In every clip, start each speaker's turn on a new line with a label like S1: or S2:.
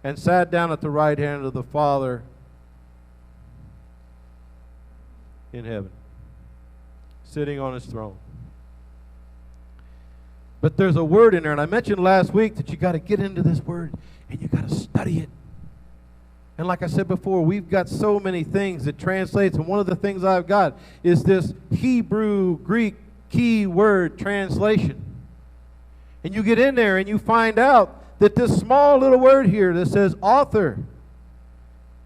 S1: and sat down at the right hand of the Father in heaven, sitting on his throne. But there's a word in there, and I mentioned last week that you got to get into this word and you got to study it. And like I said before, we've got so many things that translates, and one of the things I've got is this Hebrew Greek key word translation. And you get in there and you find out that this small little word here that says author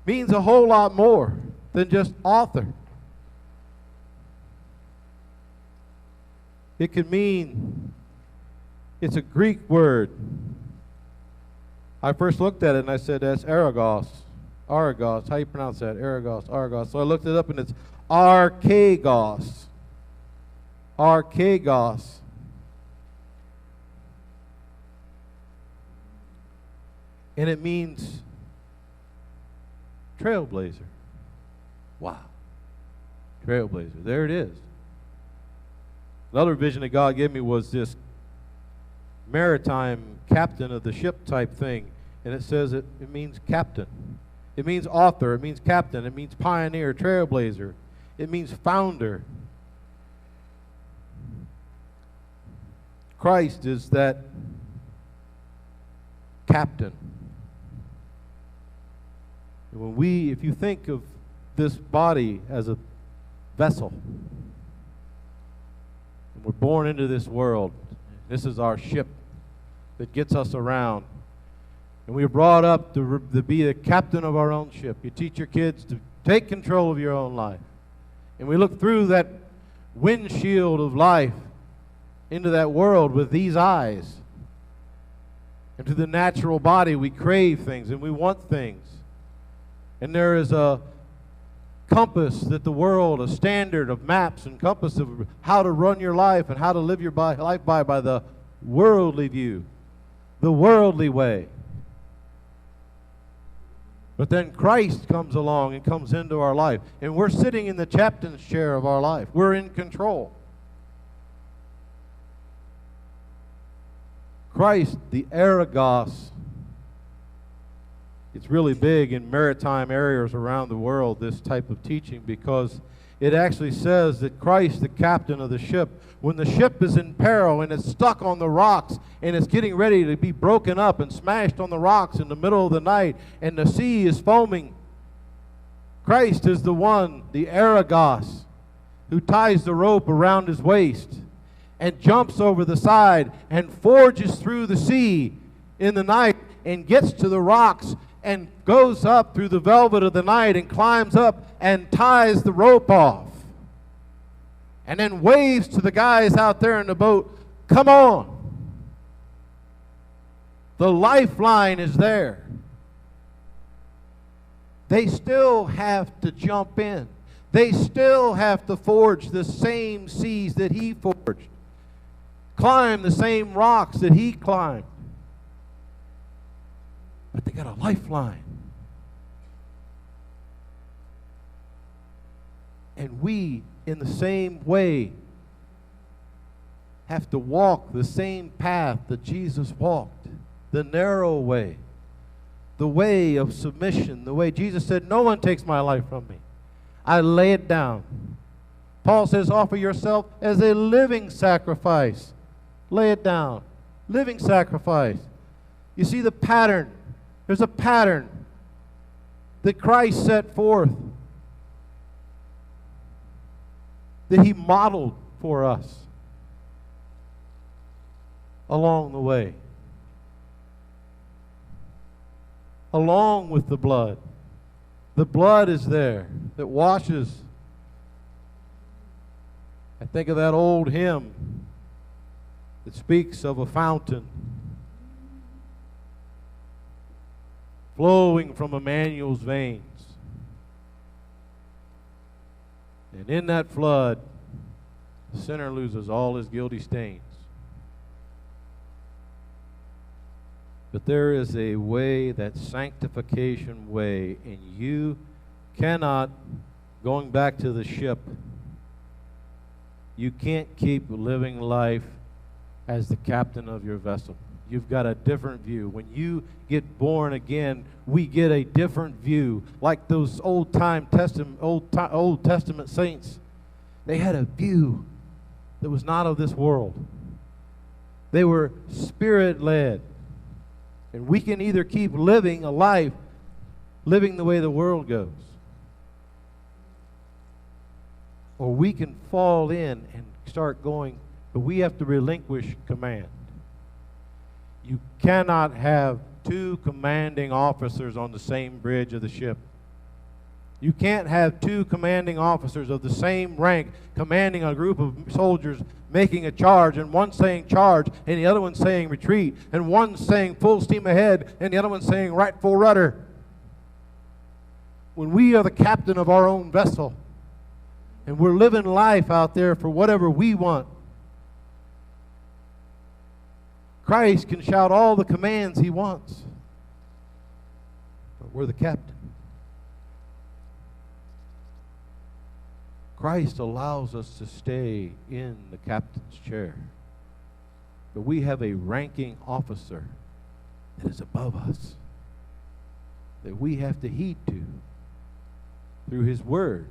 S1: means a whole lot more than just author. It could mean, it's a Greek word. I first looked at it and I said, that's aragos. Aragos. How you pronounce that? Aragos. Aragos. So I looked it up and it's archegos. Archegos. And it means trailblazer. Wow. Trailblazer. There it is. Another vision that God gave me was this maritime captain of the ship type thing. And it says it means captain. It means author. It means captain. It means pioneer, trailblazer. It means founder. Christ is that captain. And if you think of this body as a vessel, and we're born into this world, this is our ship that gets us around. And we are brought up to be the captain of our own ship. You teach your kids to take control of your own life. And we look through that windshield of life into that world with these eyes. And to the natural body, we crave things and we want things. And there is a compass that the world, a standard of maps and compass of how to run your life and how to live your life by the worldly view, the worldly way. But then Christ comes along and comes into our life. And we're sitting in the captain's chair of our life. We're in control. Christ, the aragos. It's really big in maritime areas around the world, this type of teaching, because it actually says that Christ, the captain of the ship, when the ship is in peril and it's stuck on the rocks and it's getting ready to be broken up and smashed on the rocks in the middle of the night and the sea is foaming, Christ is the one, the aragos, who ties the rope around his waist and jumps over the side and forges through the sea in the night and gets to the rocks and goes up through the velvet of the night and climbs up and ties the rope off. And then waves to the guys out there in the boat, come on. The lifeline is there. They still have to jump in. They still have to forge the same seas that he forged. Climb the same rocks that he climbed. But they got a lifeline. And we, in the same way, have to walk the same path that Jesus walked. The narrow way. The way of submission. The way Jesus said, no one takes my life from me. I lay it down. Paul says, offer yourself as a living sacrifice. Lay it down. Living sacrifice. You see the pattern. There's a pattern that Christ set forth, that he modeled for us along the way. Along with the blood. The blood is there that washes. I think of that old hymn that speaks of a fountain flowing from Emmanuel's veins. And in that flood, the sinner loses all his guilty stains. But there is a way, that sanctification way, and you cannot, going back to the ship, you can't keep living life as the captain of your vessel. you've got a different view. When you get born again, we get a different view. Like those Old Testament saints, they had a view that was not of this world. They were Spirit-led. And we can either keep living a life living the way the world goes, or we can fall in and start going, but we have to relinquish command. You cannot have two commanding officers on the same bridge of the ship. You can't have two commanding officers of the same rank commanding a group of soldiers making a charge, and one saying charge and the other one saying retreat, and one saying full steam ahead and the other one saying right full rudder. When we are the captain of our own vessel and we're living life out there for whatever we want, Christ can shout all the commands he wants, but we're the captain. Christ allows us to stay in the captain's chair, but we have a ranking officer that is above us that we have to heed to through his word,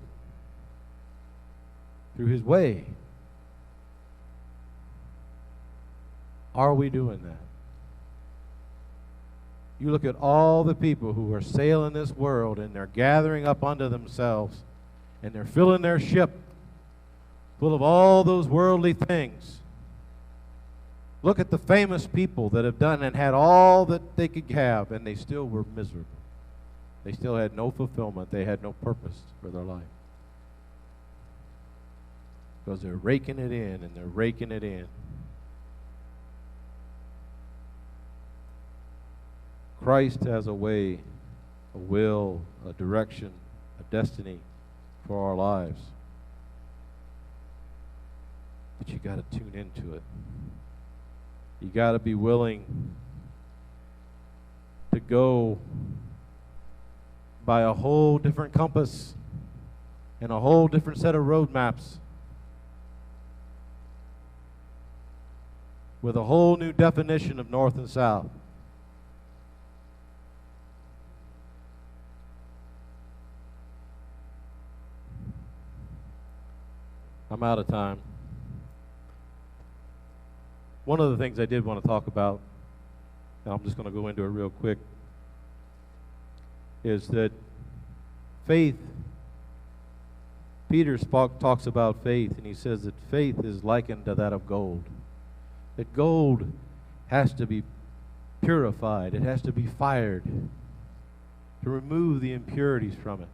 S1: through his way. Are we doing that? You look at all the people who are sailing this world, and they're gathering up unto themselves, and they're filling their ship full of all those worldly things. Look at the famous people that have done and had all that they could have, and they still were miserable. They still had no fulfillment. They had no purpose for their life. Because they're raking it in, and they're raking it in. Christ has a way, a will, a direction, a destiny for our lives. But you got to tune into it. You got to be willing to go by a whole different compass and a whole different set of road maps with a whole new definition of north and south. I'm out of time. One of the things I did want to talk about, and I'm just going to go into it real quick, is that faith, Peter talks about faith, and he says that faith is likened to that of gold. That gold has to be purified. It has to be fired to remove the impurities from it.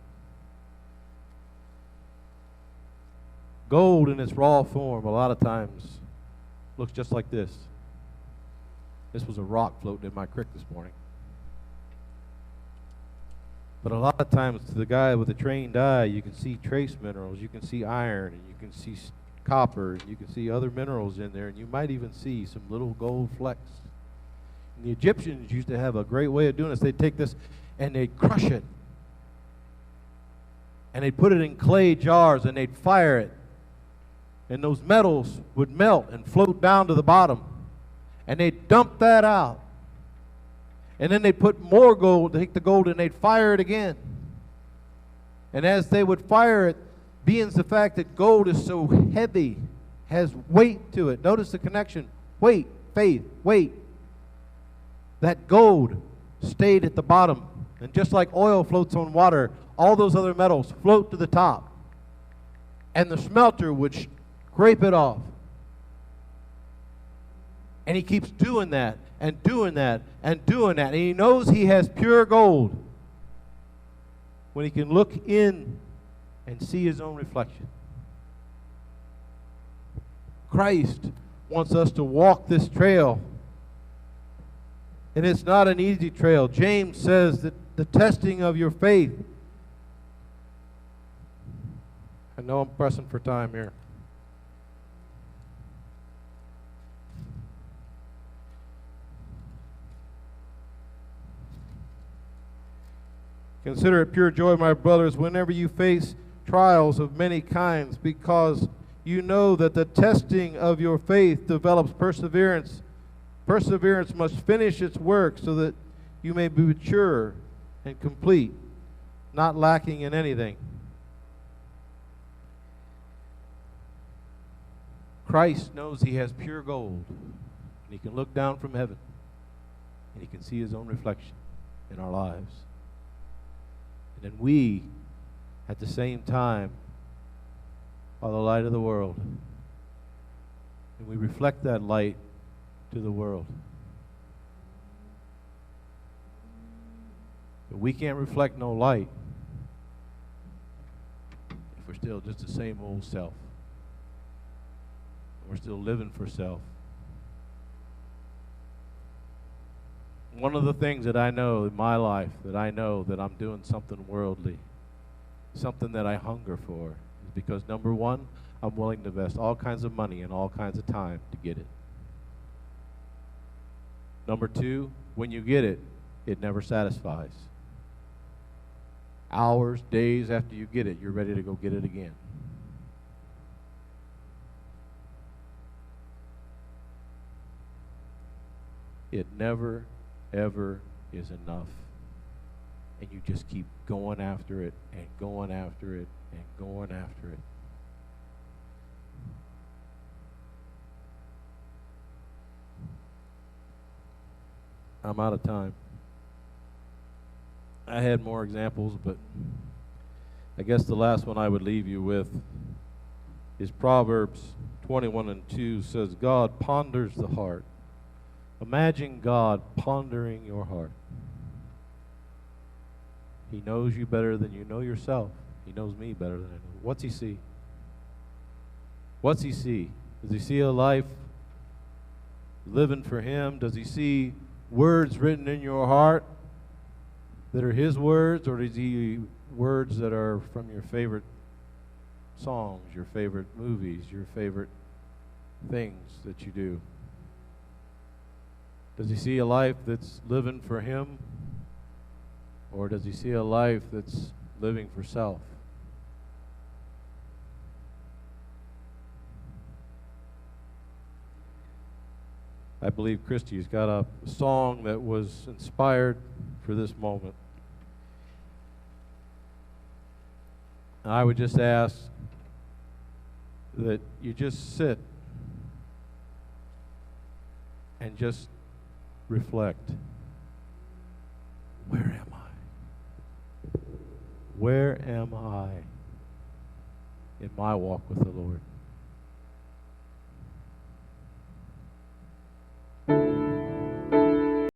S1: Gold in its raw form a lot of times looks just like this. This was a rock floating in my creek this morning. But a lot of times to the guy with a trained eye, you can see trace minerals, you can see iron, and you can see copper, and you can see other minerals in there, and you might even see some little gold flecks. And the Egyptians used to have a great way of doing this. They'd take this and they'd crush it. And they'd put it in clay jars and they'd fire it. And those metals would melt and float down to the bottom. And they'd dump that out. And then they'd put more gold, take the gold, and they'd fire it again. And as they would fire it, being the fact that gold is so heavy, has weight to it. Notice the connection. Weight, faith, weight. That gold stayed at the bottom. And just like oil floats on water, all those other metals float to the top. And the smelter would scrape it off. And he keeps doing that and doing that and doing that. And he knows he has pure gold when he can look in and see his own reflection. Christ wants us to walk this trail. And it's not an easy trail. James says that the testing of your faith. I know I'm pressing for time here. Consider it pure joy, my brothers, whenever you face trials of many kinds, because you know that the testing of your faith develops perseverance. Perseverance must finish its work so that you may be mature and complete, not lacking in anything. Christ knows he has pure gold, and he can look down from heaven, and he can see his own reflection in our lives. And then we, at the same time, are the light of the world. And we reflect that light to the world. But we can't reflect no light if we're still just the same old self. We're still living for self. One of the things that I know in my life, that I know that I'm doing something worldly, something that I hunger for, is because, number one, I'm willing to invest all kinds of money and all kinds of time to get it. Number two, when you get it, it never satisfies. Hours, days after you get it, you're ready to go get it again. It never, ever is enough. And you just keep going after it and going after it and going after it. I'm out of time. I had more examples, but I guess the last one I would leave you with is Proverbs 21:2 says, God ponders the heart. Imagine God pondering your heart. He knows you better than you know yourself. He knows me better than I know. What's he see? What's he see? Does he see a life living for him? Does he see words written in your heart that are his words, or does he words that are from your favorite songs, your favorite movies, your favorite things that you do? Does he see a life that's living for him, or does he see a life that's living for self? I believe Christy's got a song that was inspired for this moment. I would just ask that you just sit and just reflect. Where am I? Where am I in my walk with the Lord?